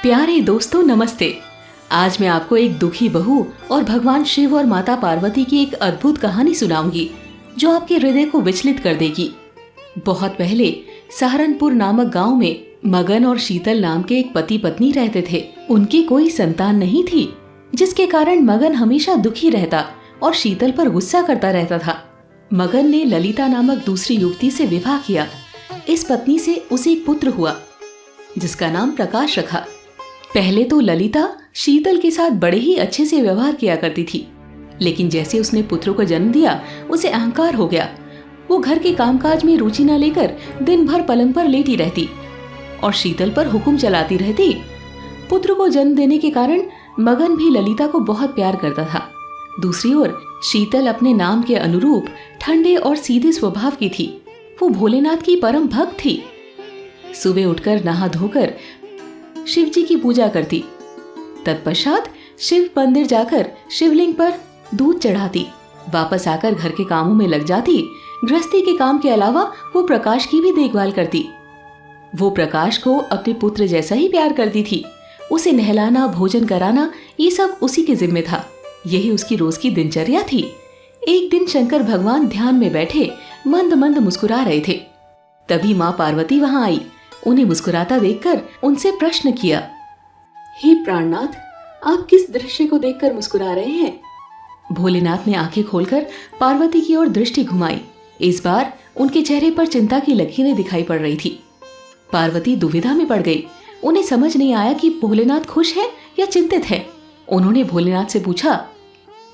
प्यारे दोस्तों नमस्ते। आज मैं आपको एक दुखी बहू और भगवान शिव और माता पार्वती की एक अद्भुत कहानी सुनाऊंगी जो आपके हृदय को विचलित कर देगी। बहुत पहले सहारनपुर नामक गांव में मगन और शीतल नाम के एक पति पत्नी रहते थे। उनकी कोई संतान नहीं थी, जिसके कारण मगन हमेशा दुखी रहता और शीतल पर गुस्सा करता रहता था। मगन ने ललिता नामक दूसरी युवती से विवाह किया। इस पत्नी से उसे एक पुत्र हुआ जिसका नाम प्रकाश रखा। पहले तो ललिता शीतल के साथ बड़े ही अच्छे से व्यवहार किया करती थी, लेकिन जैसे उसने पुत्र को जन्म दिया उसे अहंकार हो गया। वो घर के कामकाज में रुचि न लेकर दिन भर पलंग पर लेटी रहती और शीतल पर हुक्म चलाती रहती। पुत्र को जन्म देने के कारण मगन भी ललिता को बहुत प्यार करता था। दूसरी ओर शीतल अपने नाम के अनुरूप ठंडे और सीधे स्वभाव की थी। वो भोलेनाथ की परम भक्त थी। सुबह उठकर नहा धोकर शिव जी की पूजा करती। तत्पश्चात शिव मंदिर जाकर शिवलिंग पर दूध चढ़ाती। वापस आकर घर के कामों में लग जाती। गृहस्थी के काम के अलावा वो प्रकाश की भी देखभाल करती। वो प्रकाश को अपने पुत्र जैसा ही प्यार करती थी। उसे नहलाना, भोजन कराना, ये सब उसी के जिम्मे था। यही उसकी रोज की दिनचर्या थी। एक दिन शंकर भगवान ध्यान में बैठे मंद मंद मुस्कुरा रहे थे। तभी माँ पार्वती वहां आई। उन्हें मुस्कुराता देखकर उनसे प्रश्न किया, हे प्राणनाथ, आप किस दृश्य को देखकर मुस्कुरा रहे हैं? भोलेनाथ ने आंखें खोलकर पार्वती की ओर दृष्टि घुमाई। इस बार उनके चेहरे पर चिंता की लकीरें दिखाई पड़ रही थी। पार्वती दुविधा में पड़ गई। उन्हें समझ नहीं आया कि भोलेनाथ खुश है या चिंतित है। उन्होंने भोलेनाथ से पूछा,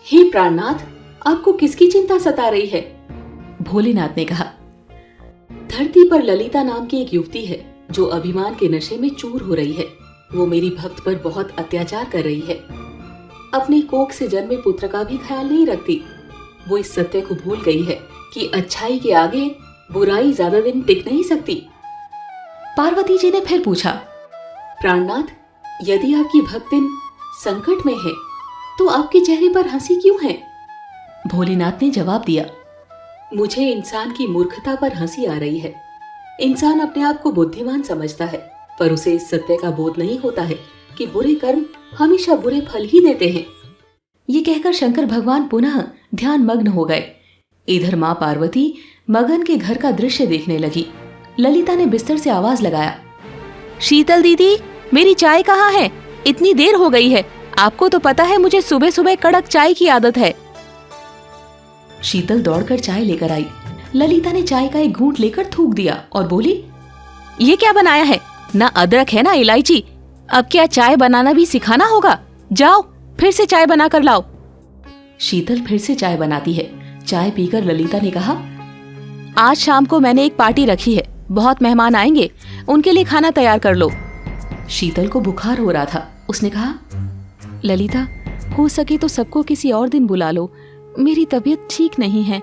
हे प्राणनाथ, आपको किसकी चिंता सता रही है? भोलेनाथ ने कहा, धरती पर ललिता नाम की एक युवती है जो अभिमान के नशे में चूर हो रही है। वो मेरी भक्त पर बहुत अत्याचार कर रही है। अपने कोख से जन्मे पुत्र का भी ख्याल नहीं रखती। वो इस सत्य को भूल गई है कि अच्छाई के आगे बुराई ज्यादा दिन टिक नहीं सकती। पार्वती जी ने फिर पूछा, प्राणनाथ, यदि आपकी भक्तिन संकट में है तो आपके चेहरे पर हंसी क्यों है? भोलेनाथ ने जवाब दिया, मुझे इंसान की मूर्खता पर हंसी आ रही है। इंसान अपने आप को बुद्धिमान समझता है, पर उसे इस सत्य का बोध नहीं होता है कि बुरे कर्म हमेशा बुरे फल ही देते हैं। ये कहकर शंकर भगवान पुनः ध्यान मग्न हो गए। इधर माँ पार्वती मगन के घर का दृश्य देखने लगी। ललिता ने बिस्तर से आवाज लगाया, शीतल दीदी, मेरी चाय कहाँ है? इतनी देर हो गई है। आपको तो पता है मुझे सुबह सुबह कड़क चाय की आदत है। शीतल दौड़कर चाय लेकर आई। ललिता ने चाय का एक घूंट लेकर थूक दिया और बोली, ये क्या बनाया है? ना अदरक है ना इलायची। अब क्या चाय बनाना भी सिखाना होगा? जाओ फिर से चाय बना कर लाओ। शीतल फिर से चाय बनाती है। चाय पीकर ललिता ने कहा, आज शाम को मैंने एक पार्टी रखी है। बहुत मेहमान आएंगे, उनके लिए खाना तैयार कर लो। शीतल को बुखार हो रहा था। उसने कहा, ललिता, हो सके तो सबको किसी और दिन बुला लो। मेरी तबीयत ठीक नहीं है।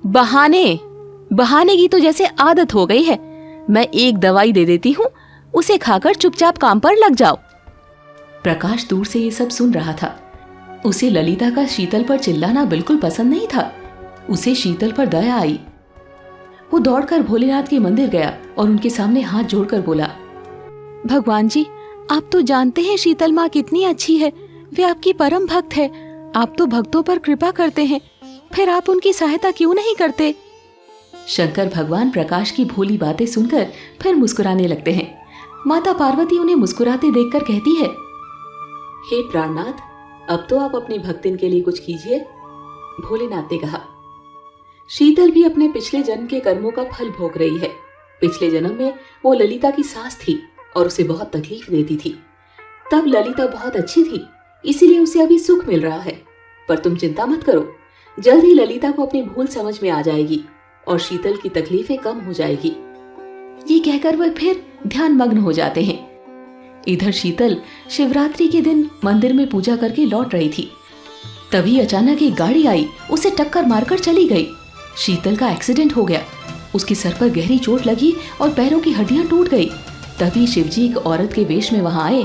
बहाने की तो जैसे आदत हो गई है। मैं एक दवाई दे देती हूँ, उसे खाकर चुपचाप काम पर लग जाओ। प्रकाश दूर से ये सब सुन रहा था। उसे ललिता का शीतल पर चिल्लाना बिल्कुल पसंद नहीं था। उसे शीतल पर दया आई। वो दौड़कर भोलेनाथ के मंदिर गया और उनके सामने हाथ जोड़कर बोला, भगवान जी, आप तो जानते हैं शीतल माँ कितनी अच्छी है। वे आपकी परम भक्त है। आप तो भक्तों पर कृपा करते हैं, फिर आप उनकी सहायता क्यों नहीं करते? शंकर भगवान प्रकाश की भोली बातें सुनकर फिर मुस्कुराने लगते हैं। माता पार्वती उन्हें मुस्कुराते देखकर कहती है, हे प्राणनाथ, अब तो आप अपनी भक्तिन के लिए कुछ कीजिए। भोलेनाथ ने कहा, शीतल भी अपने पिछले जन्म के कर्मों का फल भोग रही है। पिछले जन्म में वो ललिता की सास थी और उसे बहुत तकलीफ देती थी। तब ललिता बहुत अच्छी थी, इसीलिए उसे अभी सुख मिल रहा है। पर तुम चिंता मत करो, जल्द ही ललिता को अपनी भूल समझ में आ जाएगी और शीतल की तकलीफें कम हो जाएगी। ये कहकर वह फिर ध्यान मग्न हो जाते हैं। इधर शीतल शिवरात्रि के दिन मंदिर में पूजा करके लौट रही थी। तभी अचानक एक गाड़ी आई, उसे टक्कर मारकर चली गई। शीतल का एक्सीडेंट हो गया। उसके सर पर गहरी चोट लगी और पैरों की हड्डियां टूट गई। तभी शिवजी एक औरत के वेश में वहां आए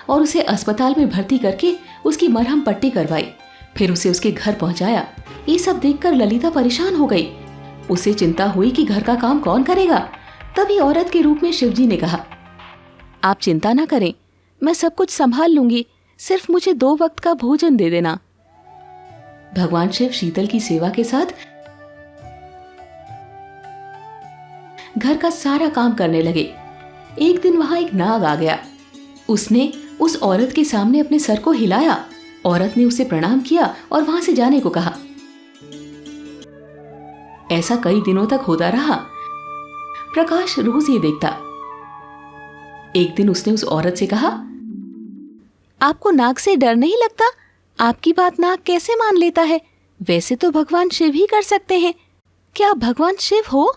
और उसे अस्पताल में भर्ती करके उसकी मरहम पट्टी करवाई। फिर उसे उसके घर पहुंचाया। ये सब देखकर ललिता परेशान हो गई। उसे चिंता हुई कि घर का काम कौन करेगा। तभी औरत के रूप में शिवजी ने कहा, आप चिंता ना करें, मैं सब कुछ संभाल लूंगी, सिर्फ मुझे 2 वक्त का भोजन दे देना। भगवान शिव शीतल की सेवा के साथ घर का सारा काम करने लगे। एक दिन वहां एक नाग आ गया। उसने उस औरत के सामने अपने सर को हिलाया। औरत ने उसे प्रणाम किया और वहां से जाने को कहा। ऐसा कई दिनों तक होता रहा। प्रकाश रोज ये देखता। एक दिन उसने उस औरत से कहा, आपको नाग से डर नहीं लगता? आपकी बात नाग कैसे मान लेता है? वैसे तो भगवान शिव ही कर सकते हैं। क्या आप भगवान शिव हो?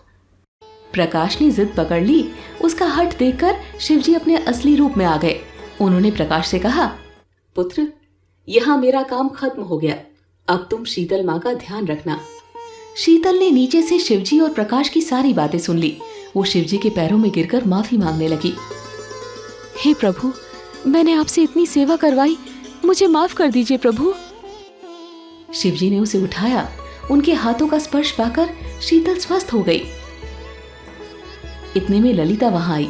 प्रकाश ने जिद पकड़ ली। उसका हठ देखकर शिवजी अपने असली रूप में आ गए। उन्होंने प्रकाश से कहा, पुत्र, यहाँ मेरा काम खत्म हो गया, अब तुम शीतल माँ का ध्यान रखना। शीतल ने नीचे से शिवजी और प्रकाश की सारी बातें सुन ली। वो शिवजी के पैरों में गिरकर माफी मांगने लगी। हे प्रभु, मैंने आपसे इतनी सेवा करवाई, मुझे माफ कर दीजिए प्रभु। शिवजी ने उसे उठाया। उनके हाथों का स्पर्श पाकर शीतल स्वस्थ हो गई। इतने में ललिता वहां आई।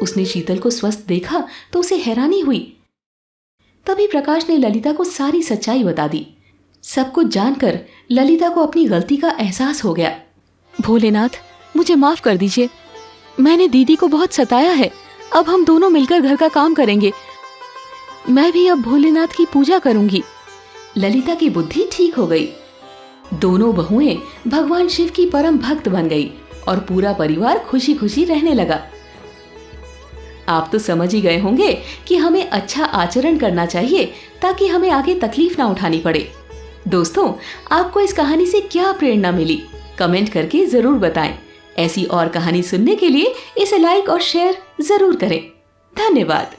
उसने शीतल को स्वस्थ देखा तो उसे हैरानी हुई। तभी प्रकाश ने ललिता को सारी सच्चाई बता दी। सब कुछ जानकर ललिता को अपनी गलती का एहसास हो गया। भोलेनाथ, मुझे माफ कर दीजिए, मैंने दीदी को बहुत सताया है। अब हम दोनों मिलकर घर का काम करेंगे। मैं भी अब भोलेनाथ की पूजा करूंगी। ललिता की बुद्धि ठीक हो गई। दोनों बहुएं भगवान शिव की परम भक्त बन गई और पूरा परिवार खुशी खुशी रहने लगा। आप तो समझ ही गए होंगे कि हमें अच्छा आचरण करना चाहिए ताकि हमें आगे तकलीफ ना उठानी पड़े। दोस्तों, आपको इस कहानी से क्या प्रेरणा मिली? कमेंट करके जरूर बताएं। ऐसी और कहानी सुनने के लिए इसे लाइक और शेयर जरूर करें। धन्यवाद।